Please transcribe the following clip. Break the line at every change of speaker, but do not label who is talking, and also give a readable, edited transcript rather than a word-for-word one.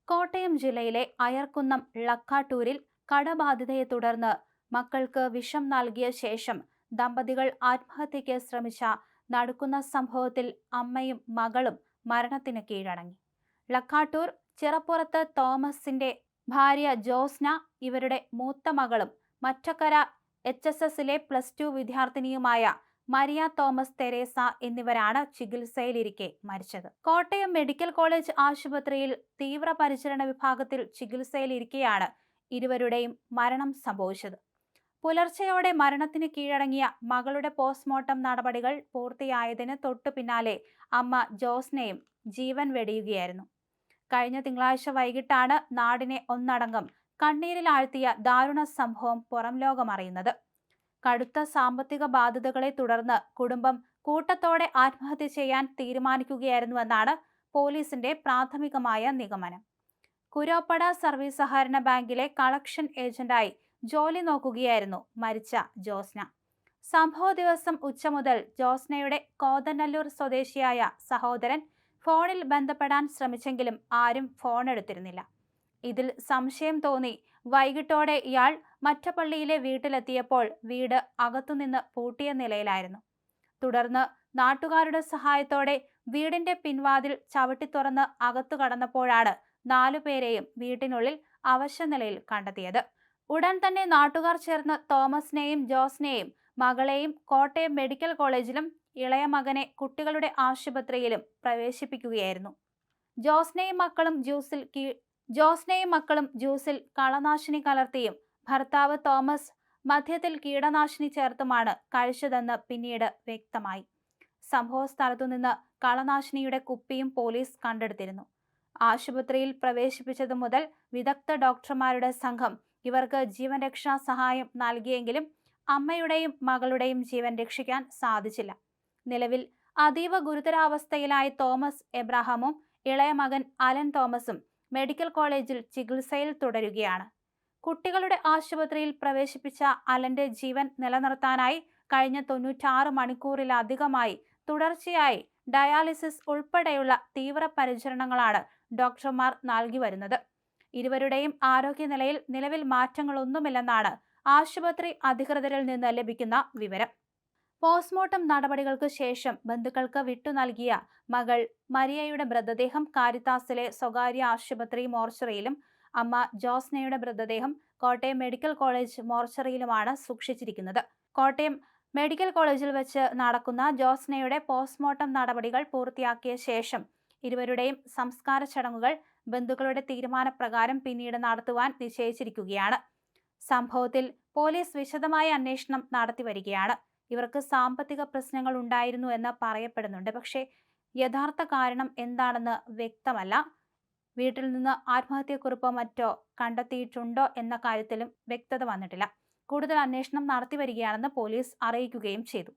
കോട്ടയം ജില്ലയിലെ അയർക്കുന്നം ലക്കാട്ടൂരിൽ കടബാധിതയെ തുടർന്ന് മക്കൾക്ക് വിഷം നൽകിയ ശേഷം ദമ്പതികൾ ആത്മഹത്യയ്ക്ക് ശ്രമിച്ച നടക്കുന്ന സംഭവത്തിൽ അമ്മയും മകളും മരണത്തിന് കീഴടങ്ങി. ലക്കാട്ടൂർ ചിറപ്പുറത്ത് തോമസിന്റെ ഭാര്യ ജോസ്ന, ഇവരുടെ മൂത്ത മകളും മറ്റക്കര HSSലെ +2 വിദ്യാർത്ഥിനിയുമായ മരിയ തോമസ് തെരേസ എന്നിവരാണ് ചികിത്സയിലിരിക്കെ മരിച്ചത്. കോട്ടയം മെഡിക്കൽ കോളേജ് ആശുപത്രിയിൽ തീവ്രപരിചരണ വിഭാഗത്തിൽ ചികിത്സയിലിരിക്കെയാണ് ഇരുവരുടെയും മരണം സംഭവിച്ചത്. പുലർച്ചെയോടെ മരണത്തിന് കീഴടങ്ങിയ മകളുടെ പോസ്റ്റ്മോർട്ടം നടപടികൾ പൂർത്തിയായതിന് തൊട്ടു പിന്നാലെ അമ്മ ജോസ്നയും ജീവൻ വെടിയുകയായിരുന്നു. കഴിഞ്ഞ തിങ്കളാഴ്ച വൈകിട്ടാണ് നാടിനെ ഒന്നടങ്കം കണ്ണീരിലാഴ്ത്തിയ ദാരുണ സംഭവം പുറംലോകമറിയുന്നത്. കടുത്ത സാമ്പത്തിക ബാധ്യതകളെ തുടർന്ന് കുടുംബം കൂട്ടത്തോടെ ആത്മഹത്യ ചെയ്യാൻ തീരുമാനിക്കുകയായിരുന്നുവെന്നാണ് പോലീസിന്റെ പ്രാഥമികമായ നിഗമനം. കുരോപ്പട സർവീസ് സഹകരണ ബാങ്കിലെ കളക്ഷൻ ഏജന്റായി ജോലി നോക്കുകയായിരുന്നു മരിച്ച ജോസ്ന. സംഭവ ദിവസം ഉച്ച മുതൽ ജോസ്നയുടെ കോതനല്ലൂർ സ്വദേശിയായ സഹോദരൻ ഫോണിൽ ബന്ധപ്പെടാൻ ശ്രമിച്ചെങ്കിലും ആരും ഫോൺ എടുത്തിരുന്നില്ല. ഇതിൽ സംശയം തോന്നി വൈകിട്ടോടെ ഇയാൾ മറ്റപ്പള്ളിയിലെ വീട്ടിലെത്തിയപ്പോൾ വീട് അകത്തുനിന്ന് പൂട്ടിയ നിലയിലായിരുന്നു. തുടർന്ന് നാട്ടുകാരുടെ സഹായത്തോടെ വീടിന്റെ പിൻവാതിൽ ചവിട്ടി തുറന്ന് അകത്തു കടന്നപ്പോഴാണ് 4 പേരെയും വീട്ടിനുള്ളിൽ അവശനിലയിൽ കണ്ടെത്തിയത്. ഉടൻ തന്നെ നാട്ടുകാർ ചേർന്ന് തോമസിനെയും ജോസ്നയെയും മകളെയും കോട്ടയം മെഡിക്കൽ കോളേജിലും ഇളയ മകനെ കുട്ടികളുടെ ആശുപത്രിയിലും പ്രവേശിപ്പിക്കുകയായിരുന്നു. ജോസ്നയും മക്കളും ജ്യൂസിൽ കളനാശിനി കലർത്തിയും ഭർത്താവ് തോമസ് മദ്യത്തിൽ കീടനാശിനി ചേർത്തുമാണ് കഴിച്ചതെന്ന് പിന്നീട് വ്യക്തമായി. സംഭവ സ്ഥലത്തുനിന്ന് കളനാശിനിയുടെ കുപ്പിയും പോലീസ് കണ്ടെടുത്തിരുന്നു. ആശുപത്രിയിൽ പ്രവേശിപ്പിച്ചതു മുതൽ വിദഗ്ധ ഡോക്ടർമാരുടെ സംഘം ഇവർക്ക് ജീവൻ രക്ഷാ സഹായം നൽകിയെങ്കിലും അമ്മയുടെയും മകളുടെയും ജീവൻ രക്ഷിക്കാൻ സാധിച്ചില്ല. നിലവിൽ അതീവ ഗുരുതരാവസ്ഥയിലായ തോമസ് എബ്രഹാമും ഇളയ മകൻ അലൻ തോമസും മെഡിക്കൽ കോളേജിൽ ചികിത്സയിൽ തുടരുകയാണ്. കുട്ടികളുടെ ആശുപത്രിയിൽ പ്രവേശിപ്പിച്ച അലന്റെ ജീവൻ നിലനിർത്താനായി കഴിഞ്ഞ 96 മണിക്കൂറിലധികമായി തുടർച്ചയായി ഡയാലിസിസ് ഉൾപ്പെടെയുള്ള തീവ്രപരിചരണങ്ങളാണ് ഡോക്ടർമാർ നൽകി വരുന്നത്. ഇരുവരുടെയും ആരോഗ്യനിലയിൽ നിലവിൽ മാറ്റങ്ങളൊന്നുമില്ലെന്നാണ് ആശുപത്രി അധികൃതരിൽ നിന്ന് ലഭിക്കുന്ന വിവരം. പോസ്റ്റ്മോർട്ടം നടപടികൾക്ക് ശേഷം ബന്ധുക്കൾക്ക് വിട്ടു നൽകിയ മകൾ മരിയയുടെ മൃതദേഹം കാരിത്താസിലെ സ്വകാര്യ ആശുപത്രി മോർച്ചറിയിലും അമ്മ ജോസ്നയുടെ മൃതദേഹം കോട്ടയം മെഡിക്കൽ കോളേജ് മോർച്ചറിയിലുമാണ് സൂക്ഷിച്ചിരിക്കുന്നത്. കോട്ടയം മെഡിക്കൽ കോളേജിൽ വെച്ച് നടക്കുന്ന ജോസ്നയുടെ പോസ്റ്റ്മോർട്ടം നടപടികൾ പൂർത്തിയാക്കിയ ശേഷം ഇരുവരുടെയും സംസ്കാര ചടങ്ങുകൾ ബന്ധുക്കളുടെ തീരുമാനപ്രകാരം പിന്നീട് നടത്തുവാൻ നിശ്ചയിച്ചിരിക്കുകയാണ്. സംഭവത്തിൽ പോലീസ് വിശദമായ അന്വേഷണം നടത്തി വരികയാണ്. ഇവർക്ക് സാമ്പത്തിക പ്രശ്നങ്ങൾ ഉണ്ടായിരുന്നു എന്ന് പറയപ്പെടുന്നുണ്ട്. പക്ഷേ യഥാർത്ഥ കാരണം എന്താണെന്ന് വ്യക്തമല്ല. വീട്ടിൽ നിന്ന് ആത്മഹത്യക്കുറിപ്പോ മറ്റോ കണ്ടെത്തിയിട്ടുണ്ടോ എന്ന കാര്യത്തിലും വ്യക്തത വന്നിട്ടില്ല. കൂടുതൽ അന്വേഷണം നടത്തി വരികയാണെന്ന് പോലീസ് അറിയിക്കുകയും ചെയ്തു.